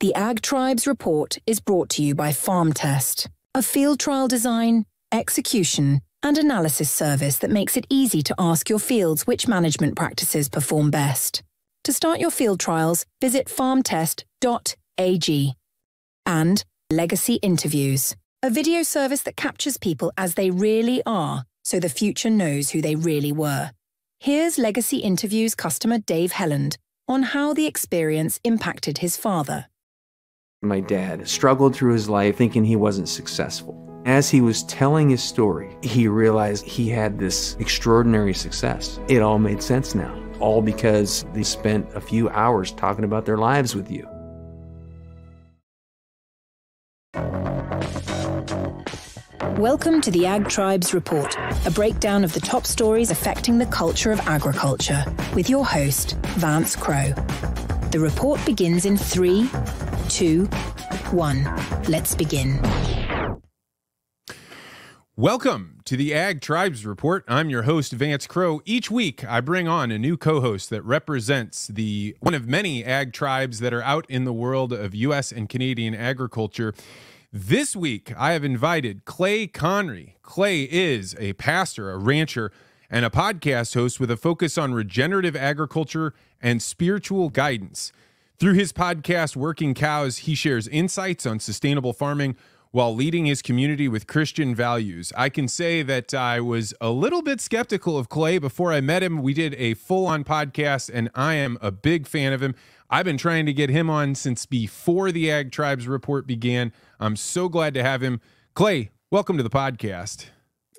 The Ag Tribes Report is brought to you by FarmTest, a field trial design, execution, and analysis service that makes it easy to ask your fields which management practices perform best. To start your field trials, visit farmtest.ag. And Legacy Interviews, a video service that captures people as they really are, so the future knows who they really were. Here's Legacy Interviews customer Dave Helland on how the experience impacted his father. My dad struggled through his life thinking he wasn't successful. As he was telling his story, he realized he had this extraordinary success. It all made sense now, all because they spent a few hours talking about their lives with you. Welcome to the Ag Tribes Report, a breakdown of the top stories affecting the culture of agriculture, with your host, Vance Crowe. The report begins in 3, 2, 1. Let's begin. Welcome to the Ag Tribes Report. I'm your host, Vance Crowe. Each week, I bring on a new co-host that represents one of many ag tribes that are out in the world of U.S. and Canadian agriculture. This week, I have invited Clay Conry. Clay is a pastor, a rancher, and a podcast host with a focus on regenerative agriculture and spiritual guidance. Through his podcast, Working Cows, he shares insights on sustainable farming while leading his community with Christian values. I can say that I was a little bit skeptical of Clay before I met him. We did a full-on podcast, and I am a big fan of him. I've been trying to get him on since before the Ag Tribes Report began. I'm so glad to have him. Clay, welcome to the podcast.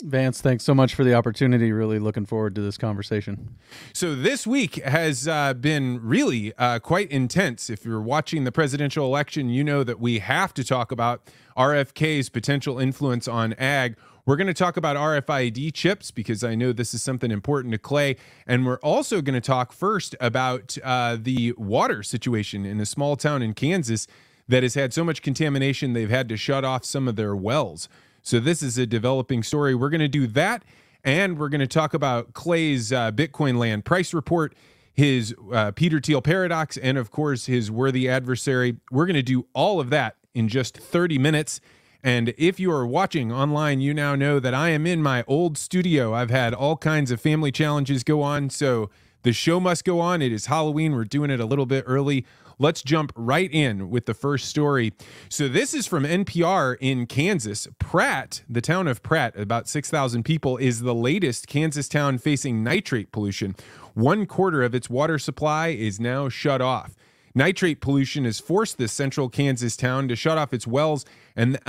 Vance, thanks so much for the opportunity. Really looking forward to this conversation. So this week has been really quite intense. If you're watching the presidential election, you know that we have to talk about RFK's potential influence on ag. We're going to talk about RFID chips because I know this is something important to Clay. And we're also going to talk first about the water situation in a small town in Kansas that has had so much contamination they've had to shut off some of their wells. So this is a developing story. We're going to do that, and we're going to talk about Clay's Bitcoin land price report, his Peter Thiel paradox, and, of course, his worthy adversary. We're going to do all of that in just 30 minutes. And if you are watching online, you now know that I am in my old studio. I've had all kinds of family challenges go on, so the show must go on. It is Halloween. We're doing it a little bit early. Let's jump right in with the first story. So this is from NPR in Kansas. Pratt, the town of Pratt, about 6,000 people, is the latest Kansas town facing nitrate pollution. 1/4 of its water supply is now shut off. Nitrate pollution has forced this central Kansas town to shut off its wells, and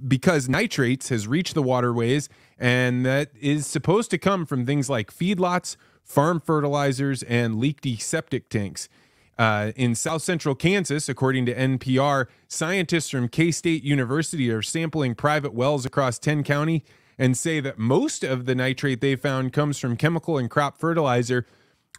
because nitrates has reached the waterways, and that is supposed to come from things like feedlots, farm fertilizers, and leaky septic tanks. In South Central Kansas, according to NPR, scientists from K-State University are sampling private wells across 10 counties and say that most of the nitrate they found comes from chemical and crop fertilizer.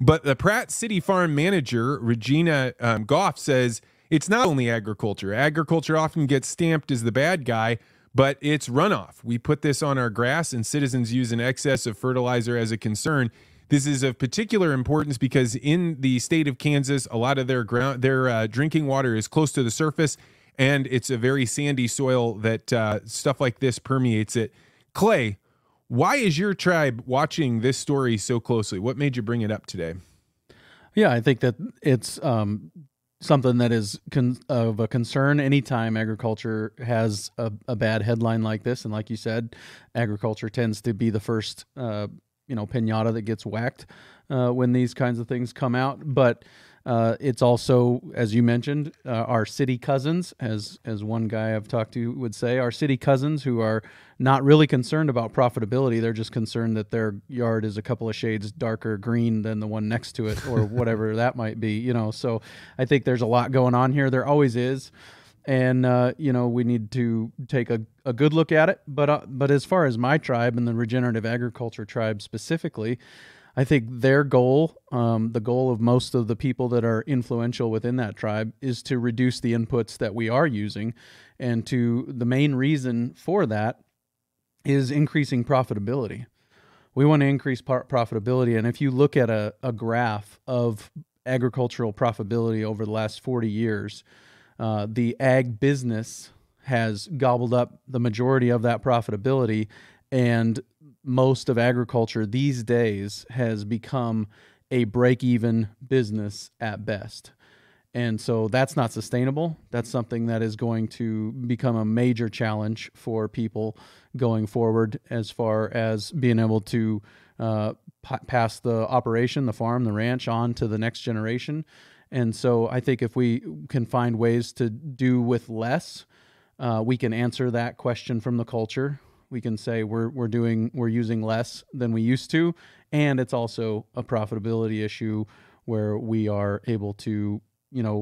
But the Pratt City Farm manager, Regina Goff, says it's not only agriculture. Agriculture often gets stamped as the bad guy, but it's runoff. We put this on our grass, and citizens use an excess of fertilizer as a concern. This is of particular importance because in the state of Kansas, a lot of their drinking water is close to the surface, and it's a very sandy soil that stuff like this permeates it. Clay, why is your tribe watching this story so closely? What made you bring it up today? Yeah, I think that it's something that is of a concern anytime agriculture has a bad headline like this. And like you said, agriculture tends to be the first pinata that gets whacked when these kinds of things come out. But it's also, as you mentioned, our city cousins, as one guy I've talked to would say, our city cousins who are not really concerned about profitability. They're just concerned that their yard is a couple of shades darker green than the one next to it or whatever that might be. So I think there's a lot going on here. There always is. And, we need to take a good look at it. But as far as my tribe and the regenerative agriculture tribe specifically, I think their goal, the goal of most of the people that are influential within that tribe, is to reduce the inputs that we are using. And the main reason for that is increasing profitability. We want to increase profitability. And if you look at a graph of agricultural profitability over the last 40 years, The ag business has gobbled up the majority of that profitability, and most of agriculture these days has become a break-even business at best. And so that's not sustainable. That's something that is going to become a major challenge for people going forward as far as being able to pass the operation, the farm, the ranch on to the next generation. And so I think if we can find ways to do with less, we can answer that question from the culture. We can say we're using less than we used to, and it's also a profitability issue where we are able to,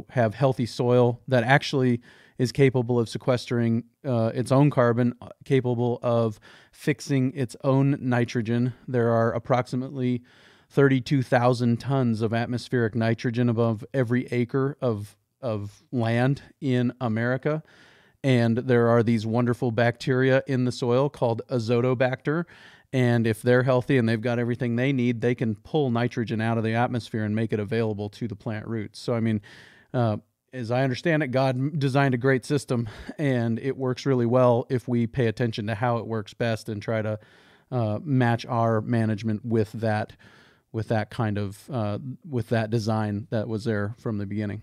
have healthy soil that actually is capable of sequestering its own carbon, capable of fixing its own nitrogen. There are approximately 32,000 tons of atmospheric nitrogen above every acre of land in America. And there are these wonderful bacteria in the soil called azotobacter. And if they're healthy and they've got everything they need, they can pull nitrogen out of the atmosphere and make it available to the plant roots. So, I mean, as I understand it, God designed a great system, and it works really well if we pay attention to how it works best and try to match our management with that kind of with that design that was there from the beginning.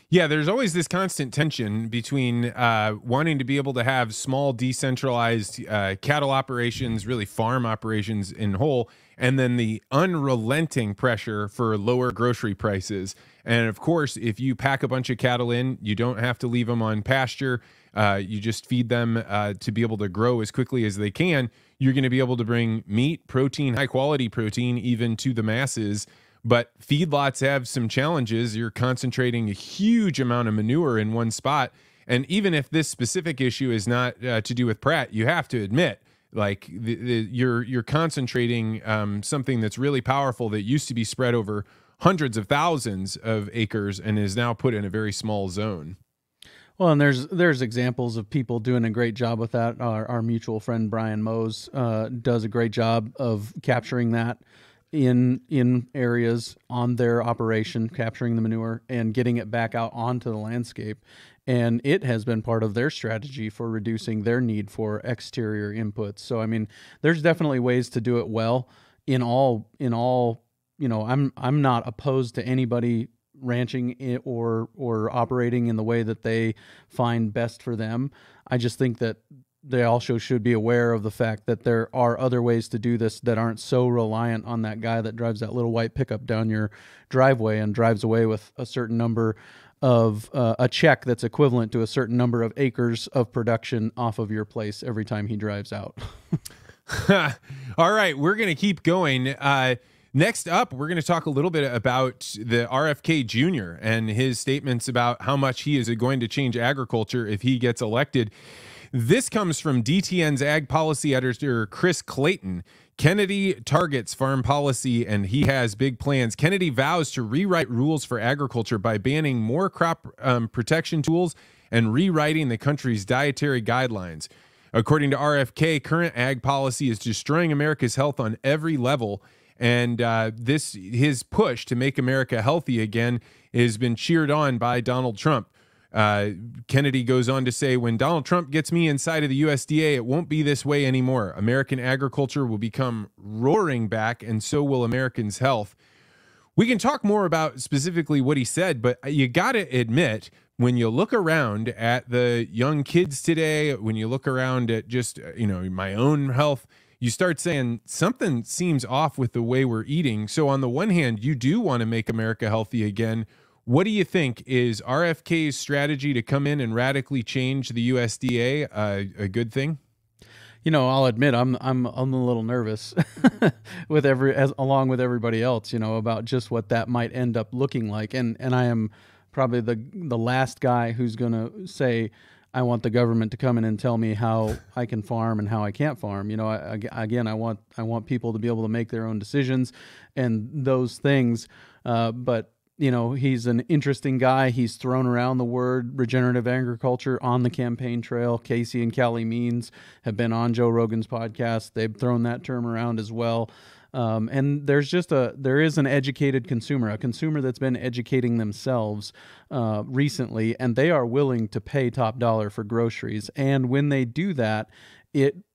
Yeah, there's always this constant tension between wanting to be able to have small, decentralized cattle operations, really farm operations in whole, and then the unrelenting pressure for lower grocery prices. And of course, if you pack a bunch of cattle in, you don't have to leave them on pasture. You just feed them to be able to grow as quickly as they can. You're going to be able to bring meat, protein, high quality protein, even to the masses. But feedlots have some challenges. You're concentrating a huge amount of manure in one spot. And even if this specific issue is not to do with Pratt, you have to admit, like you're concentrating something that's really powerful that used to be spread over hundreds of thousands of acres and is now put in a very small zone. Well, and there's examples of people doing a great job with that. Our mutual friend Brian Mose does a great job of capturing that in areas on their operation, capturing the manure and getting it back out onto the landscape. And it has been part of their strategy for reducing their need for exterior inputs. So, I mean, there's definitely ways to do it well in all, I'm not opposed to anybody ranching or operating in the way that they find best for them. I just think that they also should be aware of the fact that there are other ways to do this that aren't so reliant on that guy that drives that little white pickup down your driveway and drives away with a certain number of a check that's equivalent to a certain number of acres of production off of your place every time he drives out. All right, we're going to keep going. Next up, we're going to talk a little bit about the RFK Jr. and his statements about how much he is going to change agriculture if he gets elected. This comes from DTN's ag policy editor, Chris Clayton. Kennedy targets farm policy, and he has big plans. Kennedy vows to rewrite rules for agriculture by banning more crop protection tools and rewriting the country's dietary guidelines. According to RFK, current ag policy is destroying America's health on every level, and his push to make America healthy again has been cheered on by Donald Trump. Kennedy goes on to say, when Donald Trump gets me inside of the USDA, it won't be this way anymore. American agriculture will become roaring back, and so will Americans' health. We can talk more about specifically what he said, but you got to admit, when you look around at the young kids today, when you look around at just, my own health, you start saying something seems off with the way we're eating. So on the one hand, you do want to make America healthy again. What do you think? Is RFK's strategy to come in and radically change the USDA a good thing? I'll admit I'm a little nervous along with everybody else, about just what that might end up looking like. And I am probably the last guy who's going to say I want the government to come in and tell me how I can farm and how I can't farm. I want people to be able to make their own decisions and those things. But he's an interesting guy. He's thrown around the word regenerative agriculture on the campaign trail. Casey and Callie Means have been on Joe Rogan's podcast. They've thrown that term around as well. And there is an educated consumer, a consumer that's been educating themselves recently, and they are willing to pay top dollar for groceries. And when they do that,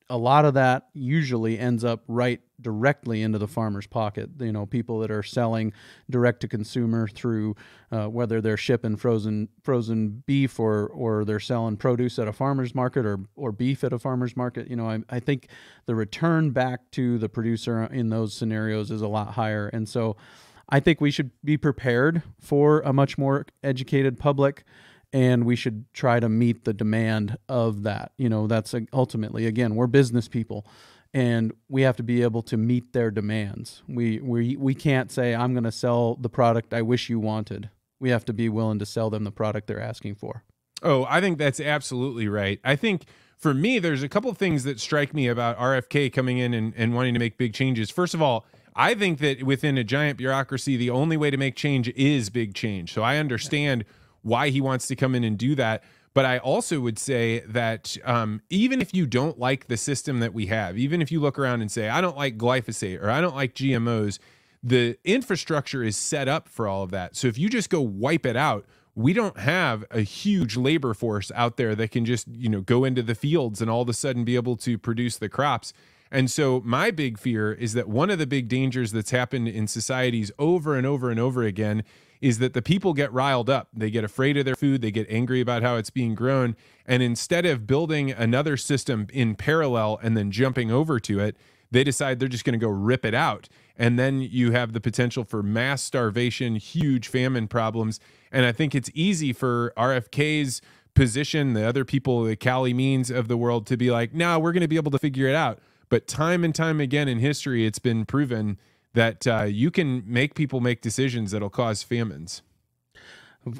a lot of that usually ends up right directly into the farmer's pocket. You know, people that are selling direct to consumer through whether they're shipping frozen beef or they're selling produce at a farmer's market or beef at a farmer's market. You know, I think the return back to the producer in those scenarios is a lot higher. And so I think we should be prepared for a much more educated public, and we should try to meet the demand of that. You know, that's ultimately, again, we're business people, and we have to be able to meet their demands. We can't say, I'm going to sell the product I wish you wanted. We have to be willing to sell them the product they're asking for. Oh, I think that's absolutely right. I think for me, there's a couple of things that strike me about RFK coming in and wanting to make big changes. First of all, I think that within a giant bureaucracy, the only way to make change is big change. So I understand why he wants to come in and do that. But I also would say that even if you don't like the system that we have, even if you look around and say, I don't like glyphosate or I don't like GMOs, the infrastructure is set up for all of that. So if you just go wipe it out, we don't have a huge labor force out there that can just, you know, go into the fields and all of a sudden be able to produce the crops. And so my big fear is that one of the big dangers that's happened in societies over and over and over again is that the people get riled up. They get afraid of their food. They get angry about how it's being grown. And instead of building another system in parallel and then jumping over to it, they decide they're just going to go rip it out. And then you have the potential for mass starvation, huge famine problems. And I think it's easy for RFK's position, the other people, the Callie Means of the world, to be like, no, we're going to be able to figure it out. But time and time again in history, it's been proven that you can make people make decisions that'll cause famines.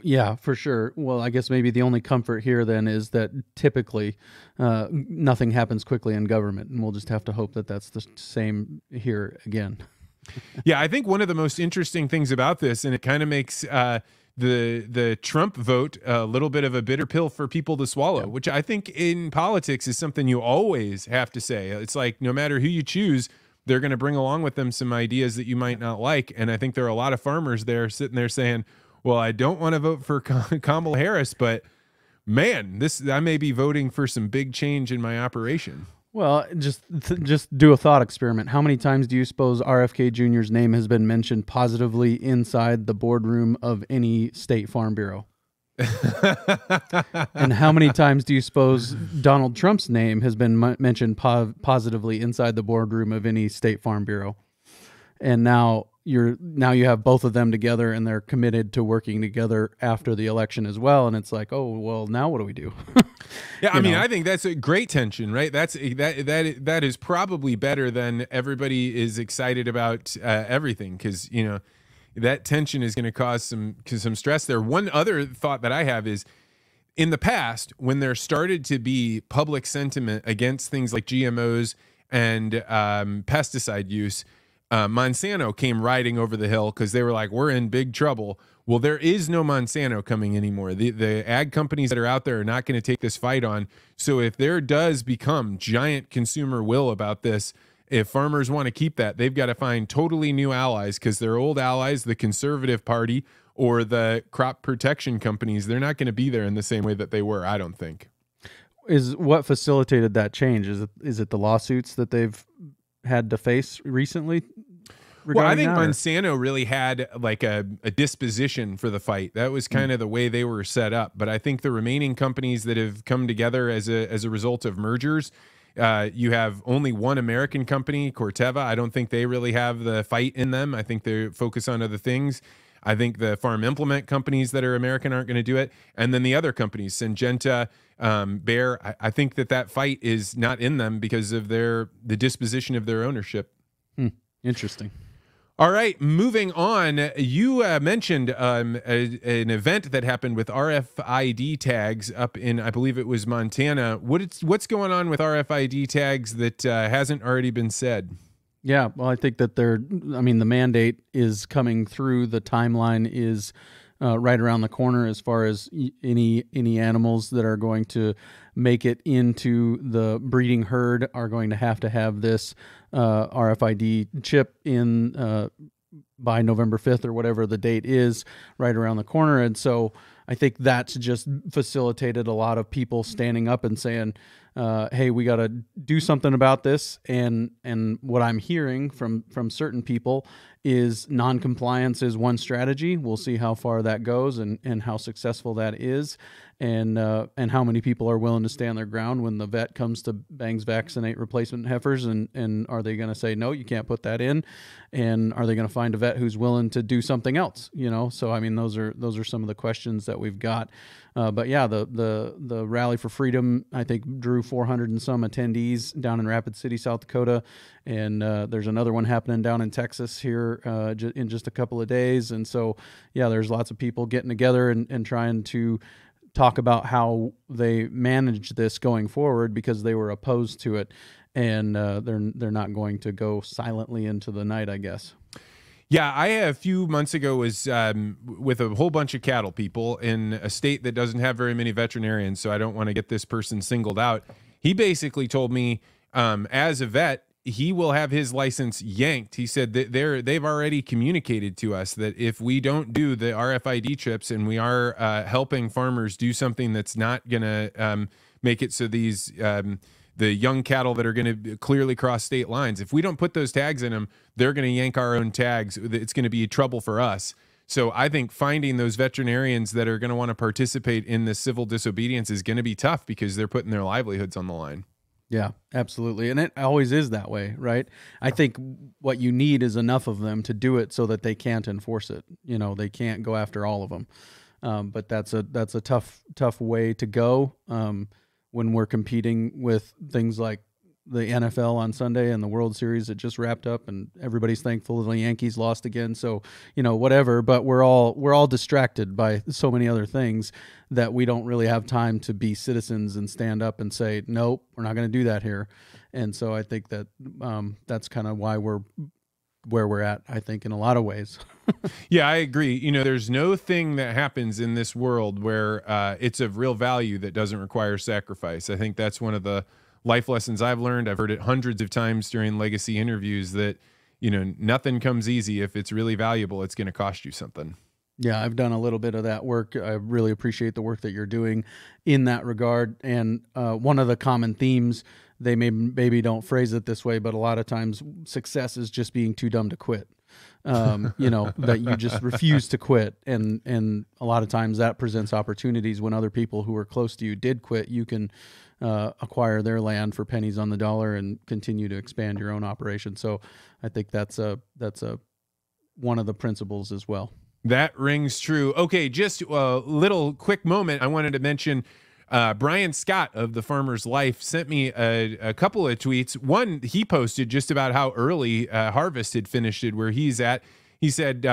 Yeah, for sure. Well, I guess maybe the only comfort here then is that typically nothing happens quickly in government, and we'll just have to hope that that's the same here again. Yeah, I think one of the most interesting things about this, and it kind of makes the Trump vote a little bit of a bitter pill for people to swallow, which I think in politics is something you always have to say. It's like no matter who you choose, they're going to bring along with them some ideas that you might not like. And I think there are a lot of farmers there sitting there saying, well, I don't want to vote for Kamala Harris, but man, I may be voting for some big change in my operation. Well, just do a thought experiment. How many times do you suppose RFK Jr.'s name has been mentioned positively inside the boardroom of any state farm bureau? And how many times do you suppose Donald Trump's name has been mentioned positively inside the boardroom of any state farm bureau? And now you have both of them together, and they're committed to working together after the election as well. And it's like, oh well, now what do we do? Yeah, I mean, I think that's a great tension, right? That is probably better than everybody is excited about everything, because you know that tension is going to cause some stress there. One other thought that I have is, in the past, when there started to be public sentiment against things like GMOs and pesticide use, Monsanto came riding over the hill because they were like, we're in big trouble. Well, there is no Monsanto coming anymore. The ag companies that are out there are not going to take this fight on. So if there does become giant consumer will about this, if farmers want to keep that, they've got to find totally new allies, because their old allies, the Conservative Party or the crop protection companies, they're not going to be there in the same way that they were, I don't think. Is what facilitated that change? Is it the lawsuits that they've had to face recently? Well, I think Monsanto really had like a disposition for the fight. That was kind of the way they were set up. But I think the remaining companies that have come together as a result of mergers, you have only one American company, Corteva. I don't think they really have the fight in them. I think they focus on other things. I think the farm implement companies that are American aren't going to do it. And then the other companies, Syngenta, Bayer, I think that fight is not in them because of the disposition of their ownership. Interesting. All right, moving on. You mentioned an event that happened with RFID tags up in, I believe it was Montana. What's going on with RFID tags that hasn't already been said? Yeah, well, I think that the mandate is coming through. The timeline is right around the corner as far as any animals that are going to make it into the breeding herd are going to have this RFID chip in by November 5th or whatever the date is, right around the corner. And so I think that's just facilitated a lot of people standing up and saying, hey, we got to do something about this. And what I'm hearing from certain people is non-compliance is one strategy. We'll see how far that goes and how successful that is, and how many people are willing to stand their ground when the vet comes to bangs vaccinate replacement heifers, and are they going to say, no, you can't put that in? And are they going to find a vet who's willing to do something else? So I mean, those are some of the questions that we've got. But yeah, the Rally for Freedom, I think, drew 400 and some attendees down in Rapid City, South Dakota. And there's another one happening down in Texas here in just a couple of days. And so, yeah, there's lots of people getting together and trying to talk about how they manage this going forward, because they were opposed to it. And they're not going to go silently into the night, I guess. Yeah, I a few months ago was with a whole bunch of cattle people in a state that doesn't have very many veterinarians, so I don't want to get this person singled out. He basically told me, as a vet, he will have his license yanked. He said that they've already communicated to us that if we don't do the RFID chips and we are helping farmers do something that's not going to make it so these the young cattle that are going to clearly cross state lines, if we don't put those tags in them, they're going to yank our own tags. It's going to be trouble for us. So I think finding those veterinarians that are going to want to participate in this civil disobedience is going to be tough, because they're putting their livelihoods on the line. Yeah, absolutely. And it always is that way, right? I think what you need is enough of them to do it so that they can't enforce it. They can't go after all of them. But that's a tough way to go. When we're competing with things like the NFL on Sunday and the World Series that just wrapped up, and everybody's thankful the Yankees lost again. So, whatever, but we're all distracted by so many other things that we don't really have time to be citizens and stand up and say, nope, we're not going to do that here. And so I think that that's kind of why we're where we're at, I think, in a lot of ways. Yeah, I agree. There's no thing that happens in this world where it's of real value that doesn't require sacrifice. I think that's one of the life lessons I've learned. I've heard it hundreds of times during legacy interviews that, nothing comes easy. If it's really valuable, it's going to cost you something. Yeah, I've done a little bit of that work. I really appreciate the work that you're doing in that regard. And one of the common themes, they maybe don't phrase it this way, but a lot of times success is just being too dumb to quit. That you just refuse to quit. And a lot of times that presents opportunities when other people who are close to you did quit. You can acquire their land for pennies on the dollar and continue to expand your own operation. So I think that's one of the principles as well. That rings true. Okay, just a little quick moment. I wanted to mention Brian Scott of The Farmer's Life sent me a couple of tweets. One, he posted just about how early harvest had finished it where he's at. He said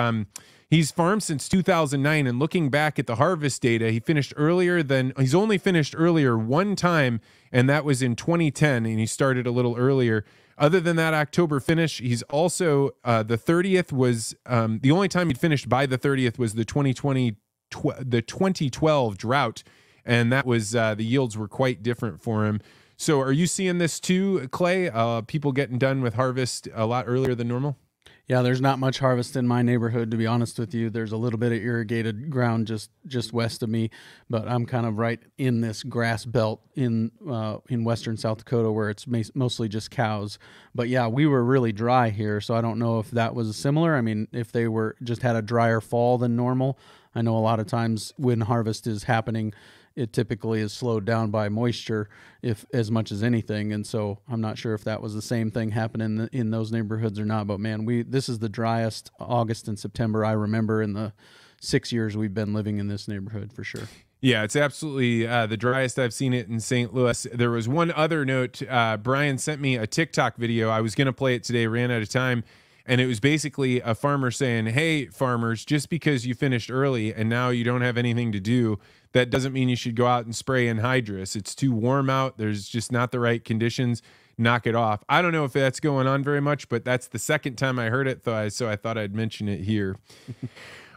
he's farmed since 2009, and looking back at the harvest data, he's only finished earlier one time, and that was in 2010, and he started a little earlier. Other than that October finish, he's also the 30th was the only time he'd finished by the 30th was the 2012 drought, and that was the yields were quite different for him. So are you seeing this too, Clay? People getting done with harvest a lot earlier than normal? Yeah, there's not much harvest in my neighborhood, to be honest with you. There's a little bit of irrigated ground just west of me, but I'm kind of right in this grass belt in western South Dakota where it's mostly just cows. But yeah, we were really dry here, so I don't know if that was similar. I mean, if they were just had a drier fall than normal. I know a lot of times when harvest is happening, it typically is slowed down by moisture, if as much as anything. And so I'm not sure if that was the same thing happening in those neighborhoods or not. But man, this is the driest August and September I remember in the 6 years we've been living in this neighborhood, for sure. Yeah, it's absolutely the driest I've seen it in St. Louis. There was one other note. Brian sent me a TikTok video. I was going to play it today, ran out of time. And it was basically a farmer saying, hey, farmers, just because you finished early and now you don't have anything to do, that doesn't mean you should go out and spray anhydrous. It's too warm out. There's just not the right conditions. Knock it off. I don't know if that's going on very much, but that's the second time I heard it, so I thought I'd mention it here.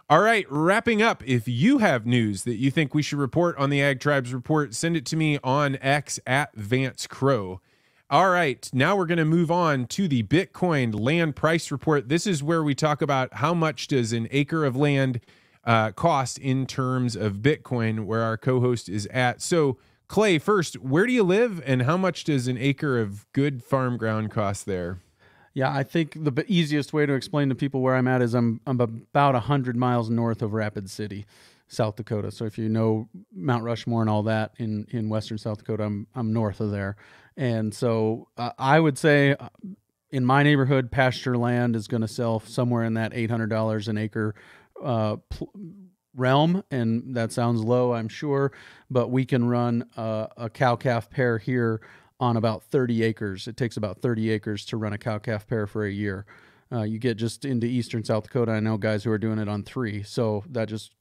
All right, wrapping up. If you have news that you think we should report on the Ag Tribes Report, send it to me on X at Vance Crowe. All right, now we're going to move on to the Bitcoin land price report. This is where we talk about how much does an acre of land cost in terms of Bitcoin, where our co-host is at. So, Clay, first, where do you live and how much does an acre of good farm ground cost there? Yeah, I think the easiest way to explain to people where I'm at is I'm about 100 miles north of Rapid City, South Dakota. So if you know Mount Rushmore and all that in western South Dakota, I'm north of there. And so I would say in my neighborhood, pasture land is going to sell somewhere in that $800 an acre realm, and that sounds low, I'm sure, but we can run a cow-calf pair here on about 30 acres. It takes about 30 acres to run a cow-calf pair for a year. You get just into eastern South Dakota, I know guys who are doing it on 3, so that just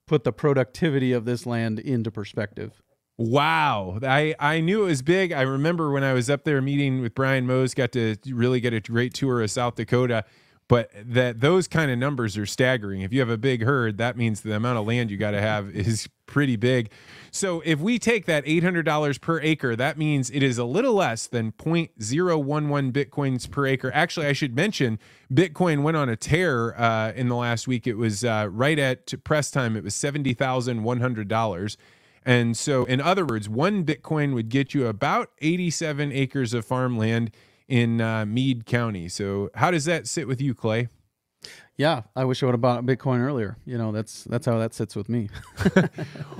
put the productivity of this land into perspective. Wow. I knew it was big. I remember when I was up there meeting with Brian Mose, got to really get a great tour of South Dakota. But those kind of numbers are staggering. If you have a big herd, that means the amount of land you got to have is pretty big. So if we take that $800 per acre, that means it is a little less than 0.011 Bitcoins per acre. Actually, I should mention Bitcoin went on a tear in the last week. It was right at press time. It was $70,100. And so, in other words, one Bitcoin would get you about 87 acres of farmland in Meade County. So how does that sit with you, Clay? Yeah, I wish I would have bought Bitcoin earlier. You know, that's how that sits with me.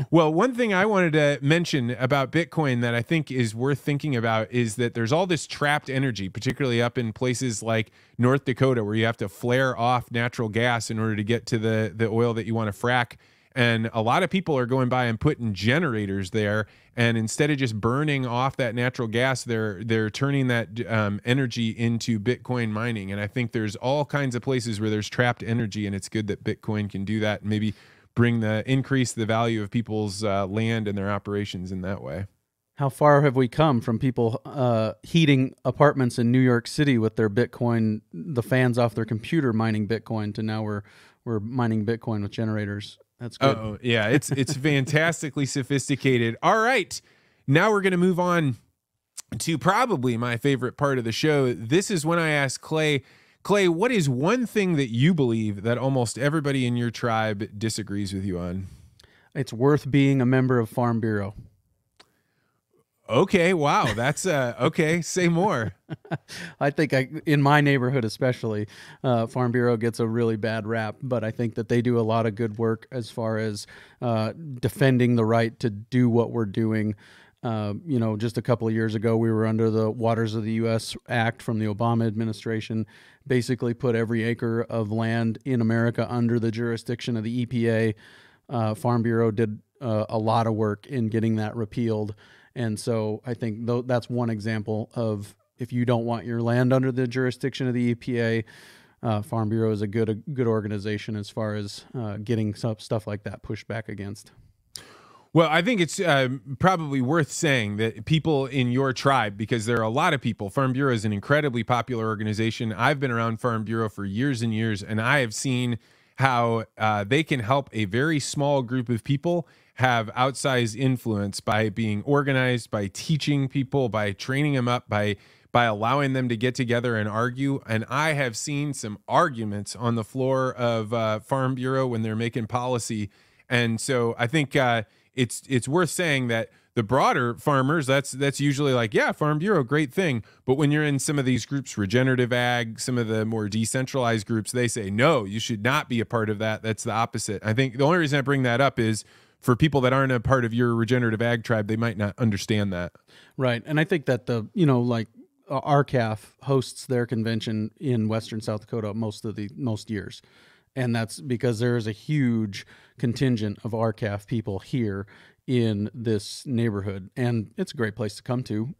Well, one thing I wanted to mention about Bitcoin that I think is worth thinking about is that there's all this trapped energy, particularly up in places like North Dakota, where you have to flare off natural gas in order to get to the oil that you want to frack. And a lot of people are going by and putting generators there, and instead of just burning off that natural gas, they're turning that energy into Bitcoin mining. And I think there's all kinds of places where there's trapped energy, and it's good that Bitcoin can do that and maybe increase the value of people's land and their operations in that way. How far have we come from people heating apartments in New York City with their Bitcoin, the fans off their computer mining Bitcoin, to now we're mining Bitcoin with generators? That's good. Oh, yeah, it's fantastically sophisticated. All right, now we're going to move on to probably my favorite part of the show. This is when I ask Clay, what is one thing that you believe that almost everybody in your tribe disagrees with you on? It's worth being a member of Farm Bureau. Okay, wow, that's okay. Say more. I think in my neighborhood especially, Farm Bureau gets a really bad rap, but I think that they do a lot of good work as far as defending the right to do what we're doing. Just a couple of years ago, we were under the Waters of the U.S. Act from the Obama administration, basically put every acre of land in America under the jurisdiction of the EPA. Farm Bureau did a lot of work in getting that repealed. And so I think that's one example of, if you don't want your land under the jurisdiction of the EPA, Farm Bureau is a good organization as far as getting stuff like that pushed back against. Well, I think it's probably worth saying that people in your tribe, because there are a lot of people, Farm Bureau is an incredibly popular organization. I've been around Farm Bureau for years and years, and I have seen how they can help a very small group of people have outsized influence by being organized, by teaching people, by training them up, by allowing them to get together and argue. And I have seen some arguments on the floor of Farm Bureau when they're making policy. And so I think it's worth saying that the broader farmers, that's usually like, yeah, Farm Bureau, great thing. But when you're in some of these groups, regenerative ag, some of the more decentralized groups, they say, no, you should not be a part of that. That's the opposite. I think the only reason I bring that up is for people that aren't a part of your regenerative ag tribe, they might not understand that. Right. And I think that RCAF hosts their convention in western South Dakota most years. And that's because there is a huge contingent of RCAF people here in this neighborhood, and it's a great place to come to.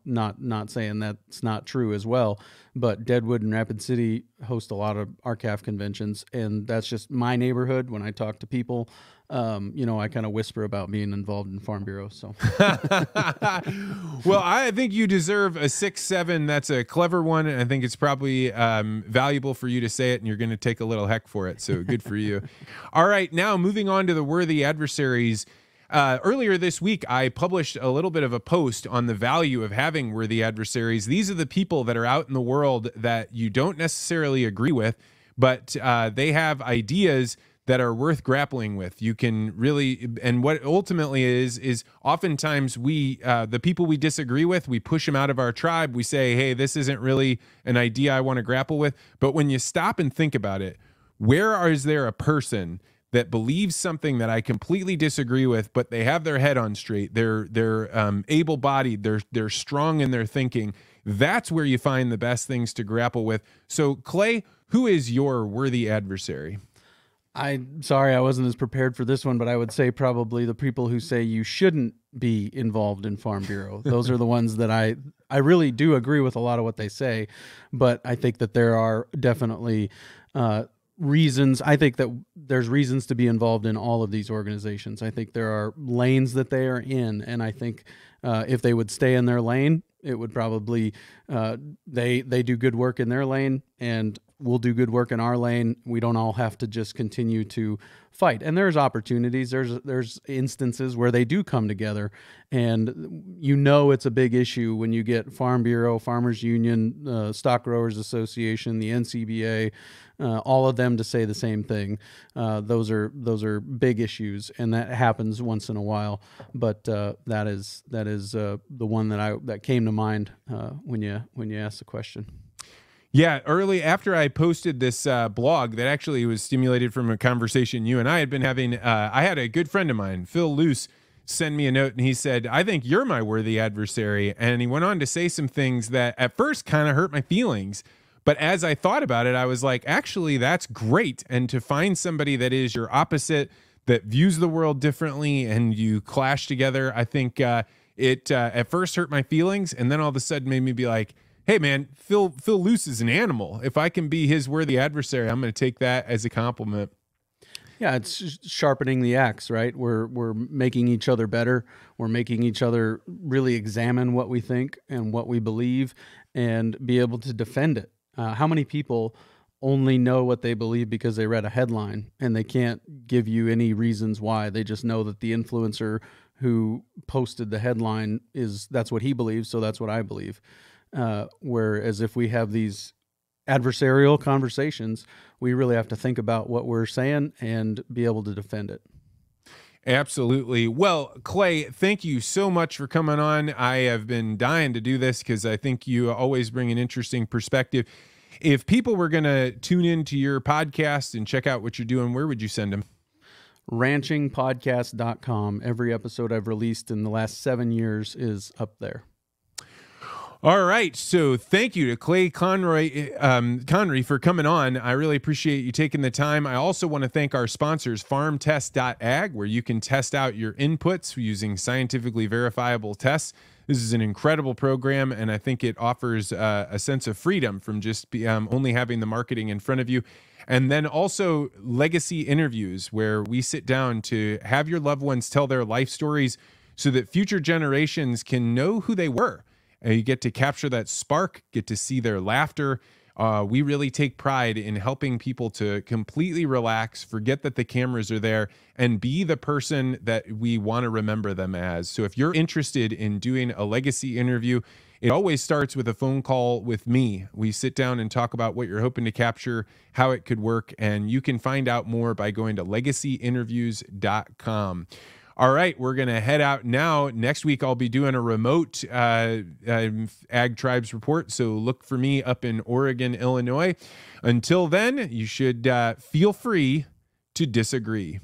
Not saying that's not true as well, but Deadwood and Rapid City host a lot of RCAF conventions, and that's just my neighborhood. When I talk to people, I kind of whisper about being involved in Farm Bureau. So, well, I think you deserve a 6-7. That's a clever one, and I think it's probably valuable for you to say it, and you're going to take a little heck for it. So good for you. All right, now moving on to the worthy adversaries. Earlier this week, I published a little bit of a post on the value of having worthy adversaries. These are the people that are out in the world that you don't necessarily agree with, but they have ideas that are worth grappling with. You can really, and what ultimately is oftentimes the people we disagree with, we push them out of our tribe. We say, hey, this isn't really an idea I want to grapple with. But when you stop and think about it, is there a person that believes something that I completely disagree with, but they have their head on straight, they're able-bodied, they're strong in their thinking? That's where you find the best things to grapple with. So, Clay, who is your worthy adversary? I'm sorry I wasn't as prepared for this one, but I would say probably the people who say you shouldn't be involved in Farm Bureau. Those are the ones that I really do agree with a lot of what they say, but I think that there are definitely reasons. I think that there's reasons to be involved in all of these organizations. I think there are lanes that they are in, and I think if they would stay in their lane, it would probably they do good work in their lane, and we'll do good work in our lane. We don't all have to just continue to fight. And there's opportunities. There's instances where they do come together, and it's a big issue when you get Farm Bureau, Farmers Union, Stock Growers Association, the NCBA, all of them to say the same thing. Those are big issues, and that happens once in a while. But that is the one that came to mind when you asked the question. Yeah, early after I posted this blog that actually was stimulated from a conversation you and I had been having, I had a good friend of mine, Phil Luce, send me a note, and he said, I think you're my worthy adversary. And he went on to say some things that at first kind of hurt my feelings. But as I thought about it, I was like, actually, that's great. And to find somebody that is your opposite, that views the world differently, and you clash together, I think it at first hurt my feelings, and then all of a sudden made me be like, hey, man, Phil Luce is an animal. If I can be his worthy adversary, I'm going to take that as a compliment. Yeah, it's sharpening the axe, right? We're making each other better. We're making each other really examine what we think and what we believe and be able to defend it. How many people only know what they believe because they read a headline and they can't give you any reasons why? They just know that the influencer who posted the headline that's what he believes, so that's what I believe. Whereas if we have these adversarial conversations, we really have to think about what we're saying and be able to defend it. Absolutely. Well, Clay, thank you so much for coming on. I have been dying to do this because I think you always bring an interesting perspective. If people were going to tune into your podcast and check out what you're doing, where would you send them? ranchingpodcast.com. Every episode I've released in the last 7 years is up there. All right. So thank you to Clay Conry for coming on. I really appreciate you taking the time. I also want to thank our sponsors, farmtest.ag, where you can test out your inputs using scientifically verifiable tests. This is an incredible program, and I think it offers a sense of freedom from just only having the marketing in front of you. And then also legacy interviews, where we sit down to have your loved ones tell their life stories so that future generations can know who they were. You get to capture that spark, get to see their laughter. We really take pride in helping people to completely relax, forget that the cameras are there, and be the person that we want to remember them as. So if you're interested in doing a legacy interview, it always starts with a phone call with me. We sit down and talk about what you're hoping to capture, how it could work, and you can find out more by going to legacyinterviews.com. All right, we're going to head out now. Next week, I'll be doing a remote Ag Tribes report, so look for me up in Oregon, Illinois. Until then, you should feel free to disagree.